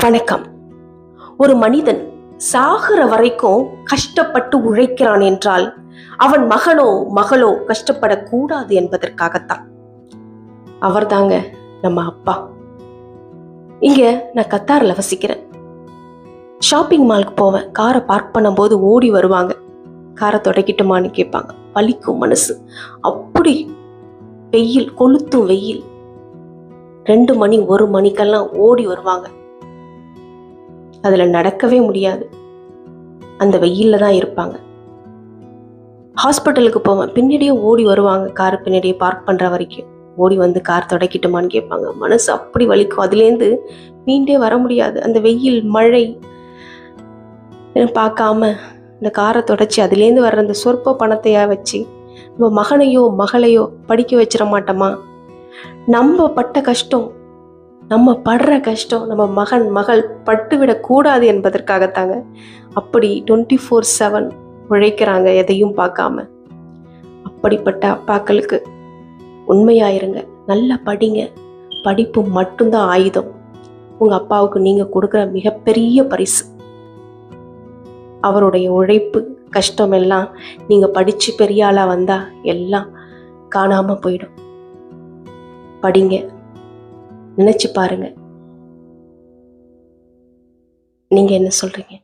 வணக்கம். ஒரு மனிதன் சாகிற வரைக்கும் கஷ்டப்பட்டு உழைக்கிறான் என்றால் அவன் மகனோ மகளோ கஷ்டப்படக்கூடாது என்பதற்காகத்தான். அவர் தாங்க நம்ம அப்பா. இங்க நான் கத்தார்ல வசிக்கிறேன். ஷாப்பிங் மாலுக்கு போவேன். காரை பார்க் பண்ணும் போது ஓடி வருவாங்க. காரை தொடக்கிட்டுமான்னு கேட்பாங்க. வலிக்கும் மனசு. அப்படி வெயில், கொளுத்தும் வெயில். 2 மணி 1 மணிக்கெல்லாம் ஓடி வருவாங்க. அதுல நடக்கவே முடியாது. அந்த வெயில்ல தான் இருப்பாங்க. ஹாஸ்பிட்டலுக்கு போவேன். பின்னாடியே ஓடி வருவாங்க. கார் பின்னாடியே பார்க் பண்ற வரைக்கும் ஓடி வந்து கார் தொடக்கிட்டுமான்னு கேட்பாங்க. மனசு அப்படி வலிக்கும். அதுலேருந்து மீண்டே வர முடியாது. அந்த வெயில், மழை பார்க்காம இந்த காரை தொடச்சி அதுலேருந்து வர்ற அந்த சொற்ப பணத்தையா வச்சு நம்ம மகனையோ மகளையோ படிக்க வச்சிட மாட்டோமா? நம்ம பட்ட கஷ்டம், நம்ம படுற கஷ்டம் நம்ம மகன் மகள் பட்டுவிடக்கூடாது என்பதற்காகத்தாங்க அப்படி 24/7 உழைக்கிறாங்க, எதையும் பார்க்காம. அப்படிப்பட்ட அப்பாக்களுக்கு உண்மையாயிருங்க. நல்லா படிங்க. படிப்பு மட்டும்தான் ஆயுதம். உங்க அப்பாவுக்கு நீங்க கொடுக்குற மிகப்பெரிய பரிசு. அவருடைய உழைப்பு, கஷ்டம் எல்லாம் நீங்க படிச்சு பெரிய ஆளா வந்தா எல்லாம் காணாம போயிடும். படிங்க. நினைச்சு பாருங்க. நீங்க என்ன சொல்றீங்க?